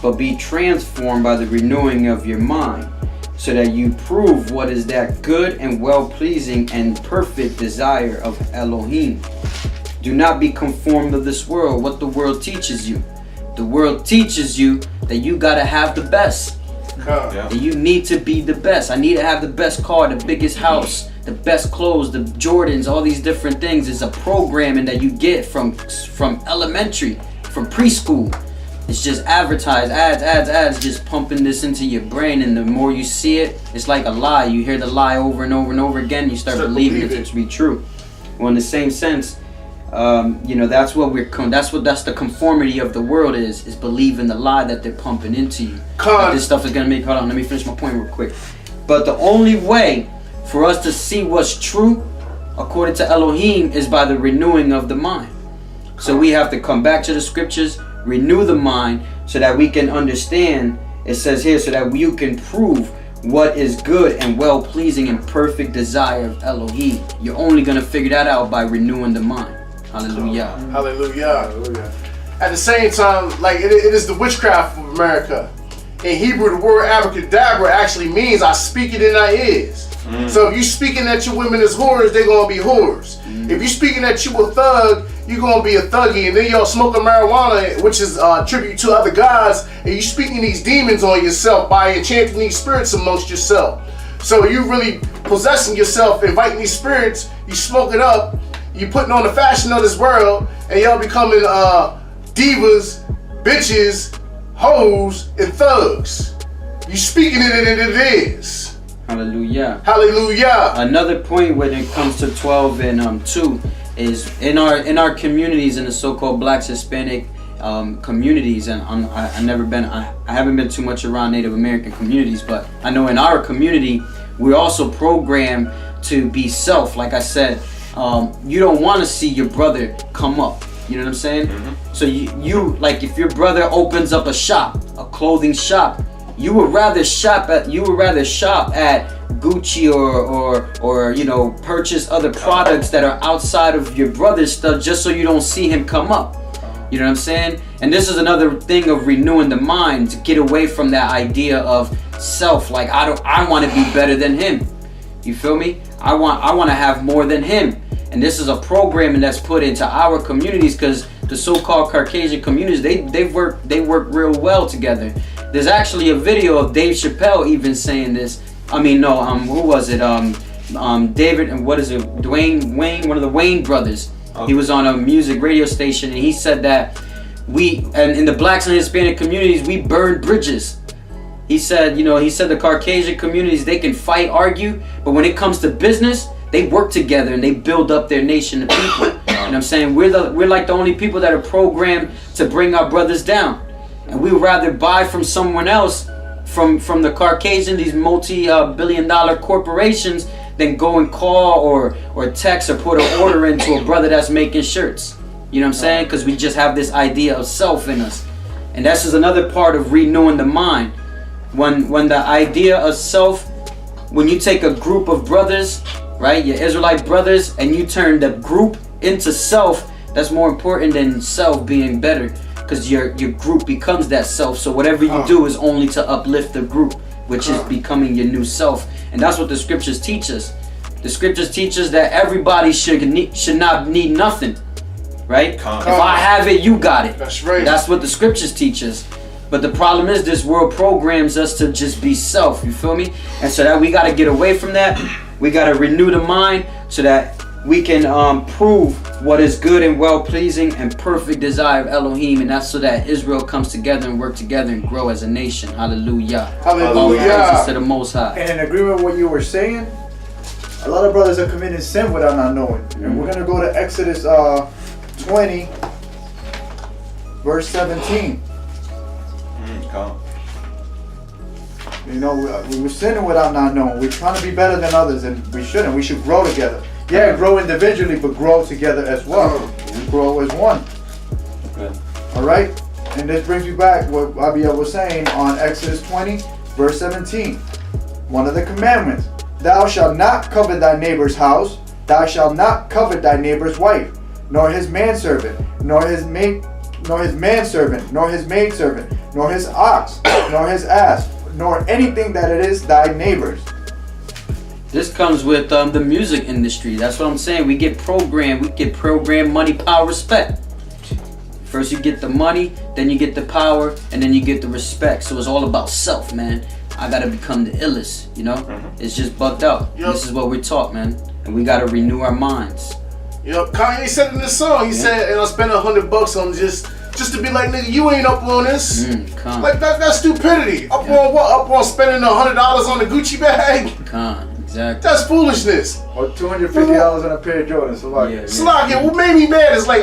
but be transformed by the renewing of your mind, so that you prove what is that good and well-pleasing and perfect desire of Elohim. Do not be conformed to this world. What the world teaches you. The world teaches you that you gotta have the best. That you need to be the best. I need to have the best car, the biggest house, the best clothes, the Jordans, all these different things. Is a programming that you get from elementary, from preschool. It's just advertised, ads, just pumping this into your brain, and the more you see it, it's like a lie. You hear the lie over and over and over again, you start believing it to be true. Well, in the same sense, that's what that's the conformity of the world is believing the lie that they're pumping into you. This stuff is gonna make. Hold on, let me finish my point real quick. But the only way for us to see what's true, according to Elohim, is by the renewing of the mind. So we have to come back to the scriptures, renew the mind, so that we can understand. It says here, so that you can prove what is good and well-pleasing and perfect desire of Elohim. You're only gonna figure that out by renewing the mind. Hallelujah. Hallelujah. At the same time, like it is the witchcraft of America. In Hebrew, the word abracadabra actually means I speak it in thy ears. So if you speaking that your women is whores, they're gonna be whores. If you speaking that you a thug, you're gonna be a thuggy. And then y'all smoking marijuana, which is a tribute to other gods, and you speaking these demons on yourself by enchanting these spirits amongst yourself. So you really possessing yourself, inviting these spirits, you smoke it up, you putting on the fashion of this world, and y'all becoming divas, bitches, hoes, and thugs. You speaking it and it is. Hallelujah. Hallelujah. Another point when it comes to 12:2 is in our communities, in the so-called Blacks, Hispanic communities, and I haven't been too much around Native American communities, but I know in our community we're also programmed to be self. Like I said, you don't want to see your brother come up. You know what I'm saying? So you like, if your brother opens up a shop, a clothing shop, you would rather shop at Gucci or purchase other products that are outside of your brother's stuff, just so you don't see him come up. You know what I'm saying? And this is another thing of renewing the mind, to get away from that idea of self. Like, I want to be better than him. You feel me? I want to have more than him. And this is a programming that's put into our communities, because the so-called Caucasian communities, they work real well together. There's actually a video of Dave Chappelle even saying this. I mean, no, who was it? David, and what is it? Wayne, one of the Wayne brothers. He was on a music radio station, and he said that and in the blacks and Hispanic communities, we burned bridges. He said, the Caucasian communities, they can fight, argue, but when it comes to business, they work together and they build up their nation of people. And I'm saying we're like the only people that are programmed to bring our brothers down. And we would rather buy from someone else, from the Caucasian, these multi-billion-dollar corporations, than go and call or text or put an order into a brother that's making shirts. You know what I'm saying? Because we just have this idea of self in us. And that's just another part of renewing the mind. When the idea of self, when you take a group of brothers, right, your Israelite brothers, and you turn the group into self, that's more important than self being better, because your group becomes that self. So whatever you do is only to uplift the group, which is becoming your new self. And that's what the scriptures teach us. The scriptures teach us that everybody should not need nothing, right? If I have it, you got it. That's right. That's what the scriptures teach us. But the problem is, this world programs us to just be self, you feel me? And so that we got to get away from that. We got to renew the mind so that we can prove what is good and well-pleasing and perfect desire of Elohim. And that's so that Israel comes together and work together and grow as a nation. Hallelujah. All praises to the Most High. And in agreement with what you were saying, a lot of brothers are committing sin without not knowing. And we're going to go to Exodus 20, verse 17. We were sinning without not knowing. We're trying to be better than others, and we shouldn't. We should grow together. Yeah, grow individually, but grow together as well. We grow as one. Okay. All right? And this brings you back what Abiel was saying on Exodus 20, verse 17. One of the commandments. Thou shalt not covet thy neighbor's house. Thou shalt not covet thy neighbor's wife, nor his manservant, nor his manservant, nor his maidservant, nor his ox, nor his ass, nor anything that it is thy neighbor's. This comes with the music industry. That's what I'm saying. We get programmed. Money, power, respect. First you get the money, then you get the power, and then you get the respect. So it's all about self, man. I gotta become the illest, It's just bugged out. Yep. This is what we're taught, man. And we gotta renew our minds. Yep, Kanye said in this song, he said, and I'll spend $100 on just to be like, nigga, you ain't up on this. Like that's stupidity. Up on what? Up on spending $100 on the Gucci bag? Exactly. That's foolishness. Or $250 on a pair of Jordans. Slakia, what made me mad is like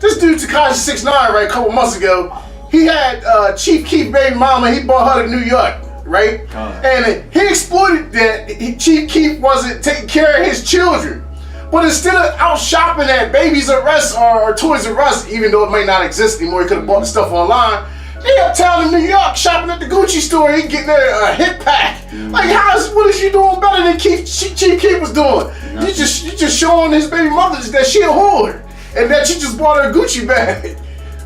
this dude Tekashi 6ix9ine, right, a couple months ago, he had Chief Keef baby mama, he brought her to New York, right? And he exploited that Chief Keef wasn't taking care of his children. But instead of out shopping at Babies R Us or Toys R Us, even though it might not exist anymore, he could have bought the stuff online. He uptown in New York shopping at the Gucci store. He getting a hit pack. Like, what is you doing better than Chief Keef was doing? You just showing his baby mother that she a whore and that you just bought her a Gucci bag.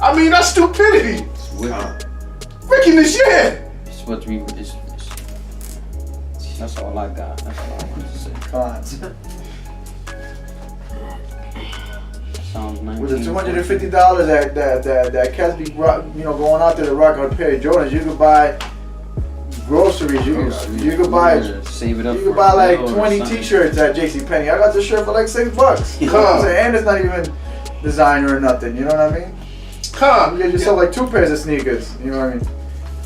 I mean, that's stupidity. Wickedness, yeah. That's all I got. That's all I want to say. With the $250 that cats be going out there to rock on a pair of Jordans, you could buy groceries. You could buy save it up. You could buy like 20 T-shirts at JCPenney. I got this shirt for like $6. And it's not even designer or nothing. You know what I mean? You get yourself like 2 pairs of sneakers. You know what I mean?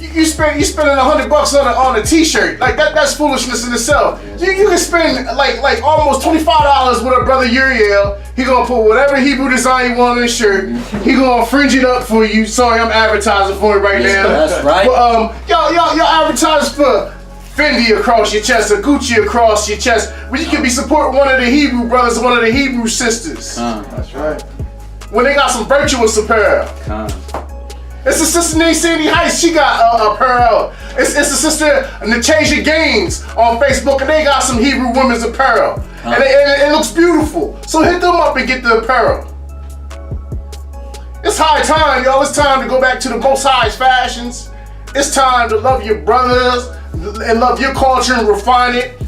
You spending $100 on a T-shirt. Like that's foolishness in itself. You can spend like almost $25 with a brother Uriel. He gonna put whatever Hebrew design you want on his shirt. He gonna fringe it up for you. Sorry, I'm advertising for it right now. That's right. But y'all advertise for Fendi across your chest or Gucci across your chest, where you can be supporting one of the Hebrew brothers, one of the Hebrew sisters. That's right. When they got some virtuous apparel. It's a sister named Sandy Heights. She got apparel. It's a sister Natasha Gaines on Facebook, and they got some Hebrew women's apparel, and it looks beautiful. So hit them up and get the apparel. It's high time, y'all. It's time to go back to the Most High's fashions. It's time to love your brothers and love your culture and refine it.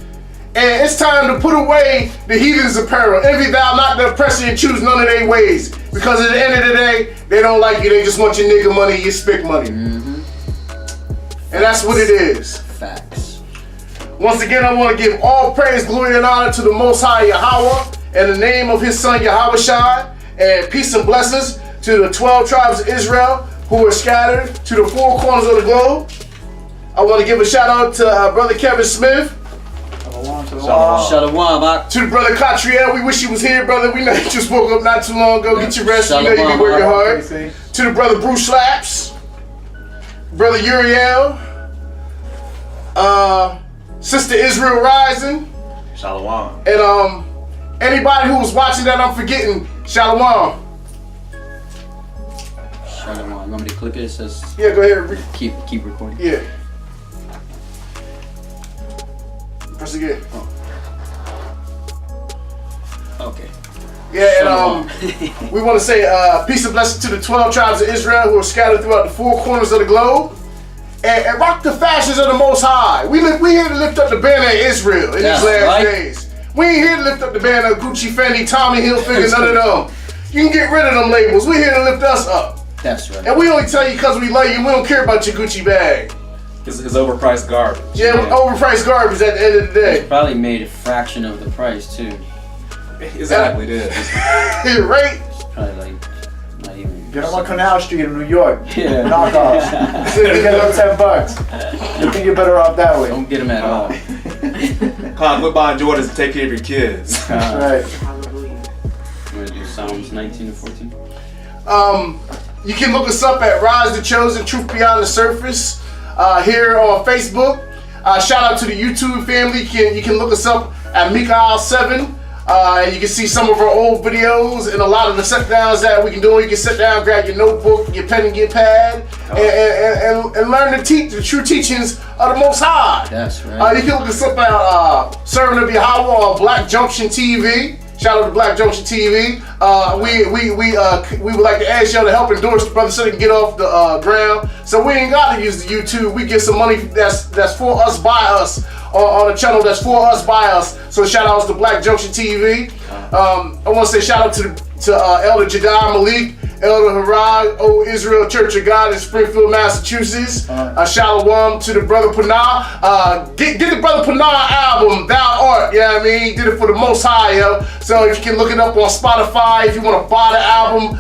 And it's time to put away the heathen's apparel. Envy thou not the oppressor and choose none of their ways. Because at the end of the day, they don't like you. They just want your nigga money, your spick money. And that's what it is. Facts. Once again, I want to give all praise, glory, and honor to the Most High Yahweh in the name of His Son Yahweh Shai, and peace and blessings to the 12 tribes of Israel who are scattered to the 4 corners of the globe. I want to give a shout out to Brother Kevin Smith. Shalom, Ak. To the brother Catriel, we wish he was here, brother. We know you just woke up not too long ago. Get your rest. We know you be working hard. To the brother Bruce Slaps, brother Uriel, Sister Israel Rising, Shalom. and anybody who was watching that I'm forgetting, Shalom. Shalom. You want me to click it? It says Yeah, go ahead. keep recording. Yeah. Press again. Okay. Yeah, and we want to say peace and blessing to the 12 tribes of Israel who are scattered throughout the 4 corners of the globe. And rock the fashions of the Most High. We here to lift up the banner of Israel in these last days. We ain't here to lift up the banner of Gucci, Fendi, Tommy Hilfiger, none of them. You can get rid of them labels. We're here to lift us up. That's right. And we only tell you because we love you. We don't care about your Gucci bag. It's overpriced garbage. Yeah, overpriced garbage at the end of the day. It's probably made a fraction of the price too. Exactly, it is. Right? It's probably like not even. Get them on Canal Street in New York. Yeah. Knockoffs. You get them $10. You think you're better off that way. Don't get them at all. Come on, quit buying Jordans and take care of your kids. That's right. You want to do Psalms 19 and 14? You can look us up at Rise the Chosen, Truth Beyond the Surface, here on Facebook. Shout out to the YouTube family. You can look us up at Mikael7. And you can see some of our old videos and a lot of the set downs that we can do. You can sit down, grab your notebook, your pen and your pad, and learn the true teachings of the Most High. That's right. You can look us up at Servant of Yahweh on Black Junction TV. Shout out to Black Junction TV. We would like to ask y'all to help endorse the brother so they can get off the ground. So we ain't got to use the YouTube. We get some money that's for us, by us, on a channel that's for us, by us. So shout outs to Black Junction TV. I want to say shout out to Elder Jedi Malik, Elder Harag, Old Israel Church of God in Springfield, Massachusetts. Shalom to the brother Panah. Get the brother Panah album, Thou Art. You know what I mean? He did it for the Most High, yo. So if you can look it up on Spotify, if you want to buy the album,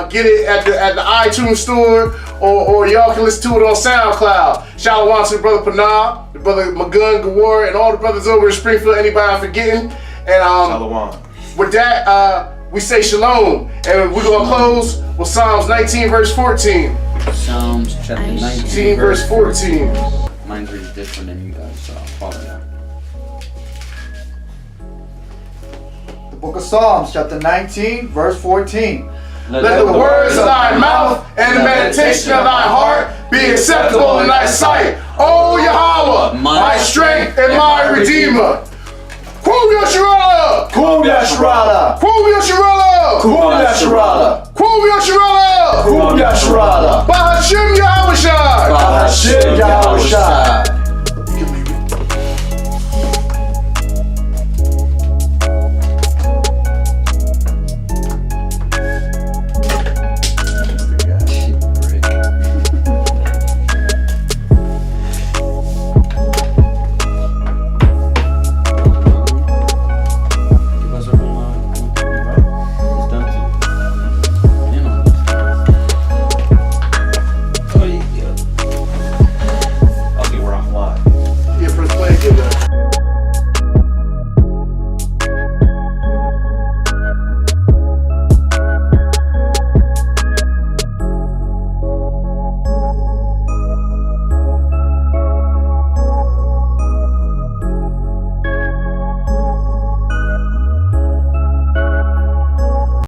get it at the iTunes store, or y'all can listen to it on SoundCloud. Shalom to the brother Panah, the brother Magun Gawar, and all the brothers over in Springfield. Anybody I'm forgetting? And Shalom. with that, we say shalom, and we're gonna close with Psalms 19 verse 14. Psalms chapter 19 verse 14. Mine reads different than you guys, so I'll follow that. The book of Psalms, chapter 19, verse 14. Let the words of thy mouth and the meditation of thy heart be acceptable in thy sight, O Yahweh, my strength and my redeemer. Kum Yasharala! Kum Yasharala! Kum Yasharala! Kum Yasharala! Kum Yasharala! Kum Yasharala! Bahashim Yahushua! Bahashim Yahushua!